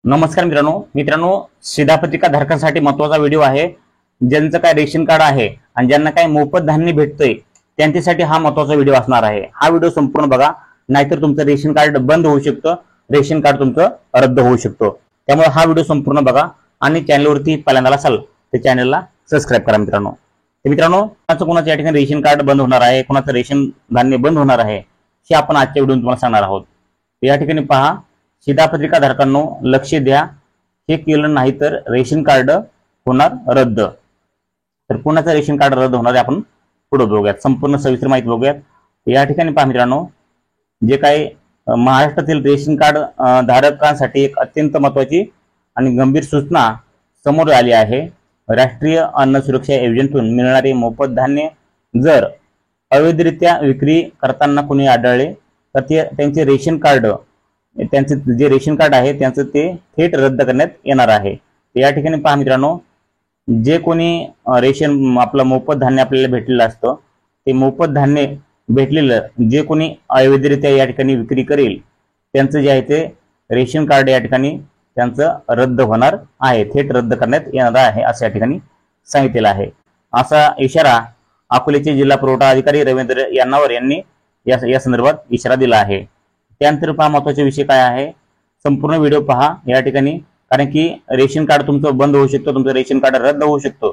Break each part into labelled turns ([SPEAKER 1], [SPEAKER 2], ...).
[SPEAKER 1] नमस्कार मित्रांनो शिधापत्रिका धारकांसाठी महत्त्वाचा व्हिडिओ आहे। ज्यांचं काय रेशन कार्ड आहे आणि ज्यांना काय मोफत धान्य भेटतंय त्यांच्यासाठी हा महत्त्वाचा व्हिडिओ असणार आहे। हा व्हिडिओ संपूर्ण बघा, नाहीतर तुमचं रेशन कार्ड बंद होऊ शकतं, रेशन कार्ड तुमचं रद्द होऊ शकतो। त्यामुळे हा व्हिडिओ संपूर्ण बघा आणि चॅनलवरती पहिल्यांदा असाल तर चॅनलला सबस्क्राइब करा मित्रांनो। कोणाचं या ठिकाणी रेशन कार्ड बंद होणार आहे, कोणाचं रेशन धान्य बंद होणार आहे हे आपण आजच्या व्हिडिओत तुम्हाला सांगणार आहोत। या ठिकाणी पहा, शिधापत्रिका धारकांनो लक्ष द्या, हे केलं नाही तर रेशन कार्ड होणार रद्द। तर कोणाचं रेशन कार्ड रद्द होणार आहे आपण पुढे बघूयात, संपूर्ण सविस्तर माहिती बघूयात। या ठिकाणी पहा मित्रांनो, जे काही महाराष्ट्रातील रेशन कार्ड धारकांसाठी एक अत्यंत महत्त्वाची आणि गंभीर सूचना समोर आली आहे। राष्ट्रीय अन्न सुरक्षा योजनेतून मिळणारे मोफत धान्य जर अवैधरित्या विक्री करताना कोणी आढळले तर त्यांचे रेशन कार्ड, त्यांचे जे रेशन कार्ड आहे त्यांचं ते थेट रद्द करण्यात येणार आहे। या ठिकाणी पहा मित्रांनो, जे कोणी रेशन आपलं मोफत धान्य आपल्याला भेटलेलं असतं, ते मोफत धान्य भेटलेलं जे कोणी अवैधरित्या या ठिकाणी विक्री करेल त्यांचं जे आहे ते रेशन कार्ड या ठिकाणी त्यांचं रद्द होणार आहे, थेट रद्द करण्यात येणार आहे असं या ठिकाणी सांगितलेलं आहे। असा इशारा अकोल्याचे जिल्हा पुरवठा अधिकारी रवींद्र यानावर यांनी या संदर्भात इशारा दिला आहे। त्यानंतर पहा महत्त्वाचा विषय काय आहे, संपूर्ण व्हिडिओ पहा या ठिकाणी, कारण की रेशन कार्ड तुमचं बंद होऊ शकतं, तुमचं रेशन कार्ड रद्द होऊ शकतं।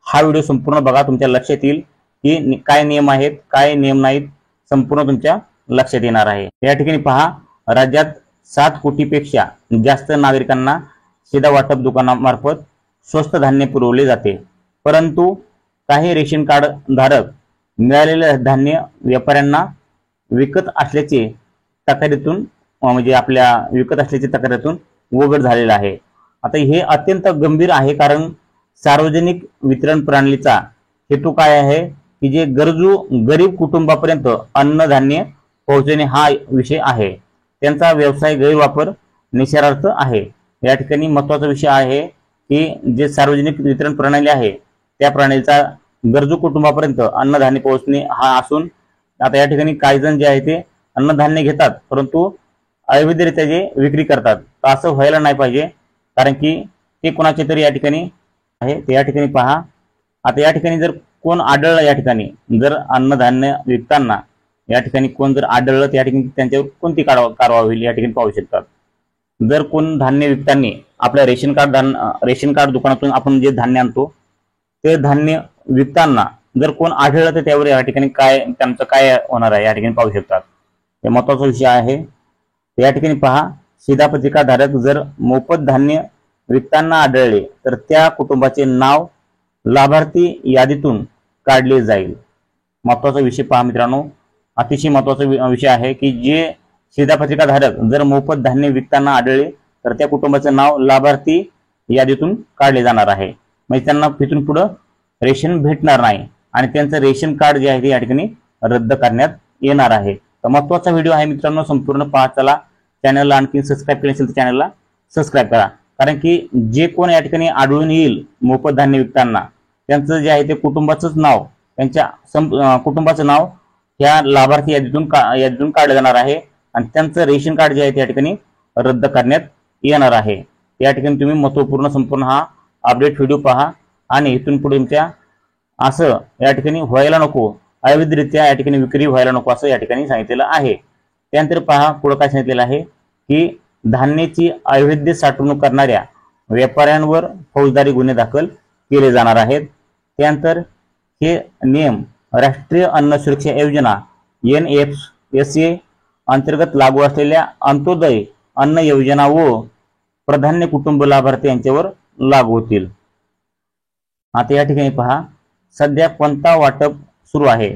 [SPEAKER 1] हा व्हिडिओ संपूर्ण बघा, तुमच्या लक्षात येईल की काय नियम आहेत काय नियम नाहीत, संपूर्ण तुमच्या लक्षात येणार आहे। या ठिकाणी पहा, राज्यात 7 कोटीपेक्षा जास्त नागरिकांना शिधा वाटप दुकानामार्फत स्वस्त धान्य पुरवले जाते, परंतु काही रेशन कार्ड धारक मिळालेले धान्य व्यापाऱ्यांना विकत असल्याचे तक्रारीतून म्हणजे आपल्या विकत असल्याच्या तक्रारीतून उघड झालेला आहे। आता हे अत्यंत गंभीर आहे, कारण सार्वजनिक वितरण प्रणालीचा हेतू काय आहे की जे गरजू गरीब कुटुंबापर्यंत अन्नधान्य पोहोचवणे हा विषय आहे। त्यांचा व्यवसाय गैरवापर निषेधार्थ आहे। या ठिकाणी महत्त्वाचा विषय आहे की जे सार्वजनिक वितरण प्रणाली आहे त्या प्रणालीचा गरजू कुटुंबापर्यंत अन्नधान्य पोहोचणे हा असून, आता या ठिकाणी काही जण जे आहे ते अन्नधान्य घेतात परंतु अवैधरित्या जे विक्री करतात, तर असं व्हायला नाही पाहिजे, कारण की ते कोणाचे तरी या ठिकाणी आहे। ते या ठिकाणी पहा, आता या ठिकाणी जर कोण आढळलं, या ठिकाणी जर अन्नधान्य विकताना या ठिकाणी कोण जर आढळलं तर या ठिकाणी त्यांच्यावर कोणती कारवाई होईल या ठिकाणी पाहू शकतात। जर कोण धान्य विकताना आपल्या रेशन कार्ड दुकानातून आपण जे धान्य आणतो ते धान्य विकताना जर कोण आढळलं तर त्यावर या ठिकाणी त्यांचं काय होणार आहे या ठिकाणी पाहू शकतात। हे महत्त्वाचा विषय आहे। या ठिकाणी पहा, शिधापत्रिका धारक जर मोफत धान्य विकताना आढळले तर त्या कुटुंबाचे नाव लाभार्थी यादीतून काढले जाईल। महत्त्वाचा विषय पहा मित्रांनो, अतिशय महत्त्वाचा विषय आहे की जे शिधापत्रिका धारक जर मोफत धान्य विकताना आढळले तर त्या कुटुंबाचे नाव लाभार्थी यादीतून काढले जाणार आहे। म्हणजे त्यांना तिथून पुढे रेशन भेटणार नाही आणि त्यांचं रेशन कार्ड जे आहे ते या ठिकाणी रद्द करण्यात येणार आहे। तर महत्त्वाचा व्हिडिओ आहे मित्रांनो, संपूर्ण पहा। चला, चॅनलला आणखी सबस्क्राईब केले असेल तर चॅनलला सबस्क्राईब करा, कारण की जे कोण या ठिकाणी आढळून येईल मोफत धान्य विकताना त्यांचं जे आहे ते कुटुंबाचंच नाव, त्यांच्या कुटुंबाचं नाव ह्या लाभार्थी यादीतून काढलं जाणार आहे आणि त्यांचं रेशन कार्ड जे आहे त्या ठिकाणी रद्द करण्यात येणार आहे। या ठिकाणी तुम्ही महत्त्वपूर्ण संपूर्ण हा अपडेट व्हिडिओ पहा आणि इथून पुढे तुमच्या असं या ठिकाणी व्हायला नको, अवैधरित्या या ठिकाणी विक्री व्हायला नको असं या ठिकाणी सांगितलेलं आहे। त्यानंतर पहा पुढे काय सांगितलेलं आहे की धान्याची अवैध साठवणूक करणाऱ्या व्यापाऱ्यांवर फौजदारी गुन्हे दाखल केले जाणार आहेत। त्यानंतर हे नियम राष्ट्रीय अन्न सुरक्षा योजना NFSA अंतर्गत लागू असलेल्या अंत्योदय अन्न योजना व प्राधान्य कुटुंब लाभार्थी यांच्यावर लागू होतील। आता या ठिकाणी पहा, सध्या कोणतं वाटप सुरू आहे,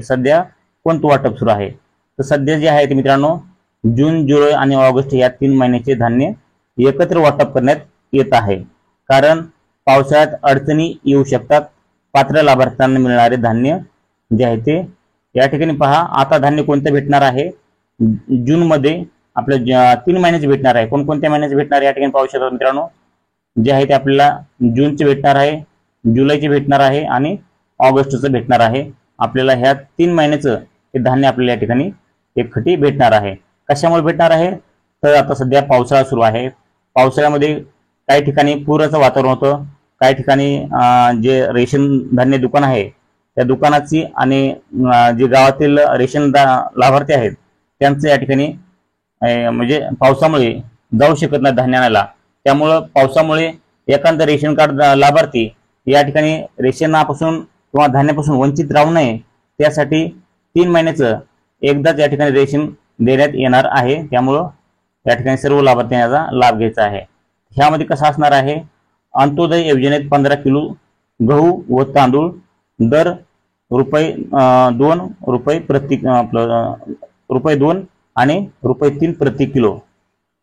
[SPEAKER 1] तर सध्या जे आहे ते मित्रांनो जून, जुलै आणि ऑगस्ट या 3 महिन्याचे धान्य एकत्र वाटप करण्यात येत आहे, कारण पावसाळ्यात अडचणी येऊ शकतात। पात्र लाभार्थ्यांना मिळणारे धान्य जे आहे ते या ठिकाणी पहा, आता धान्य कोणतं भेटणार आहे, जून मध्ये आपल्या 3 महिन्याचे भेटणार आहे। कोणकोणत्या महिन्याचे भेटणार आहे या ठिकाणी पाहू शकता मित्रांनो, जे आहे ते आपल्याला जूनचे भेटणार आहे, जुलैचे भेटणार आहे आणि ऑगस्टचं भेटणार आहे। आपल्याला ह्या 3 महिन्याचं हे धान्य आपल्याला या ठिकाणी एकखटी भेटणार आहे। कशामुळे भेटणार आहे, तर आता सध्या पावसाळा सुरू आहे, पावसाळ्यामध्ये काही ठिकाणी पूरचं वातावरण होतं, काही ठिकाणी जे रेशन धान्य दुकान आहे त्या दुकानाची आणि जे गावातील रेशन लाभार्थी आहेत त्यांचं या ठिकाणी म्हणजे पावसामुळे जाऊ शकत नाही धान्य आणायला। त्यामुळं पावसामुळे एखादं रेशन कार्ड लाभार्थी या ठिकाणी रेशनापासून किंवा धान्यापासून वंचित राहू नये त्यासाठी 3 महिन्याचं एकदाच या ठिकाणी रेशन देण्यात येणार आहे। त्यामुळं या ठिकाणी सर्व लाभार्थ्यांना याचा लाभ घ्यायचा आहे। ह्यामध्ये कसं असणार आहे, अंत्योदय योजनेत 15 किलो गहू व तांदूळ दर ₹2 प्रति ₹2 आणि ₹3 प्रति किलो।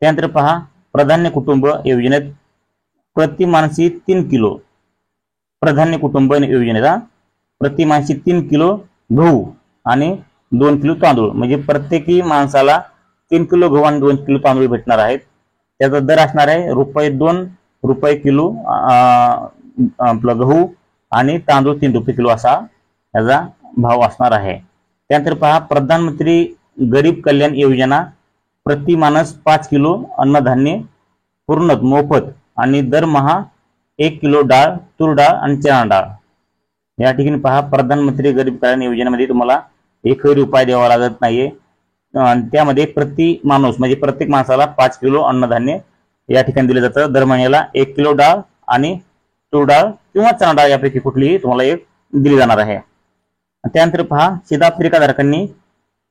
[SPEAKER 1] त्यानंतर पहा, प्राधान्य कुटुंब योजनेत प्रति माणसी 3 किलो, प्राधान्य कुटुंब योजनेचा प्रति माणसी 3 किलो गहू आणि 2 किलो तांदूळ, म्हणजे प्रत्येकी माणसाला 3 किलो गहू आणि 2 किलो तांदूळ भेटणार आहेत। त्याचा दर असणार आहे ₹2 किलो आपलं गहू आणि तांदूळ ₹3 किलो असा याचा भाव असणार आहे। त्यानंतर पहा, प्रधानमंत्री गरीब कल्याण योजना प्रति माणस 5 किलो अन्नधान्य पूर्ण मोफत आणि दरमहा 1 किलो डाळ, तूर डाळ आणि चणा डाळ। या ठिकाणी पहा, प्रधानमंत्री गरीब कल्याण योजनेमध्ये तुम्हाला 1 रुपया द्यावा लागत नाहीये। त्यामध्ये प्रति माणूस म्हणजे प्रत्येक माणसाला 5 किलो अन्नधान्य या ठिकाणी दिलं जातं। दर महिन्याला 1 किलो डाळ आणि तूर डाळ किंवा चणा डाळ यापैकी कुठलीही तुम्हाला एक दिली जाणार आहे। त्यानंतर पहा, शिधापत्रिकाधारकांनी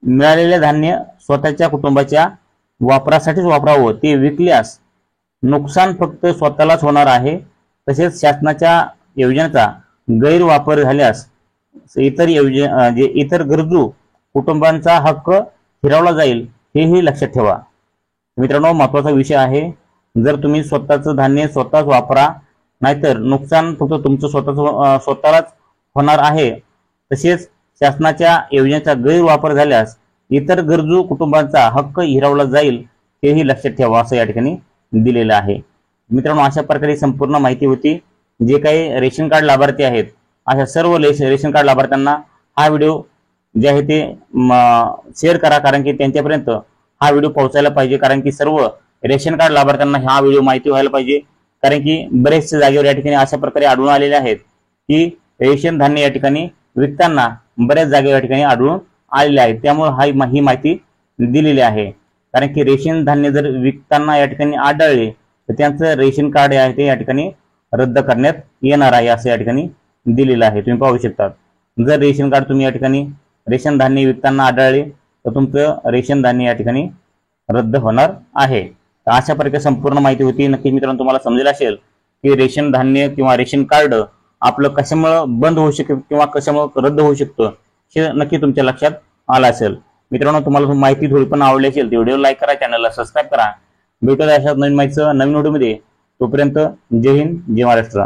[SPEAKER 1] मिळालेले धान्य स्वतःच्या कुटुंबाच्या वापरासाठीच वापरावं, ते विकल्यास नुकसान फक्त स्वतःलाच होणार आहे। तसेच शासनाच्या योजनेचा गैरवापर झाल्यास इतर गरजू कुटुंबांचा हक्क हिरावला जाईल, हेही लक्षात ठेवा। मित्रांनो, महत्त्वाचा विषय आहे, जर तुम्ही स्वतःचं धान्य स्वतःच वापरा, नाहीतर नुकसान फक्त तुमचं स्वतःलाच होणार आहे। तसेच शासनाच्या योजनेचा गैरवापर झाल्यास इतर गरजू कुटुंबांचा हक्क हिरावला जाईल, हेही लक्षात ठेवा असं या ठिकाणी दिलेलं आहे। मित्रांनो, अशा प्रकारे संपूर्ण माहिती होती। जे काही रेशन कार्ड लाभार्थी आहेत अशा सर्व रेशन कार्ड लाभार्थ्यांना हा व्हिडिओ जे आहे ते शेअर करा, कारण की त्यांच्यापर्यंत हा व्हिडिओ पोहोचायला पाहिजे। कारण की सर्व रेशन कार्ड लाभार्थ्यांना हा व्हिडिओ माहिती व्हायला पाहिजे, कारण की बरेचसे जागेवर या ठिकाणी अशा प्रकारे आढळून आलेले आहेत की रेशन धान्य या ठिकाणी विकताना बऱ्याच जागेवर या ठिकाणी आढळून आलेले आहेत। त्यामुळे ही माहिती दिलेली आहे, कारण की रेशन धान्य जर विकताना या ठिकाणी आढळले तर त्यांचं रेशन कार्ड आहे ते या ठिकाणी रद्द करण्यात येणार आहे असं या ठिकाणी दिलेलं आहे। तुम्ही पाहू शकता, जर रेशन कार्ड तुम्ही या ठिकाणी रेशन धान्य विकताना आढळले तर तुमचं रेशन धान्य या ठिकाणी रद्द होणार आहे। तर अशा प्रकारे संपूर्ण माहिती होती। नक्की मित्रांनो, तुम्हाला समजेल असेल की रेशन धान्य किंवा रेशन कार्ड आपलं कशामुळे बंद होऊ शकतं किंवा कशामुळे रद्द होऊ शकतं हे नक्की तुमच्या लक्षात आलं असेल। मित्रांनो, तुम्हाला माहिती थोडी पण आवडली असेल तर व्हिडिओ लाईक करा, चॅनलला सबस्क्राईब करा। भेटूया अशा नवीन माहितीचं नवीन व्हिडिओमध्ये। तोपर्यंत जय हिंद, जय महाराष्ट्र।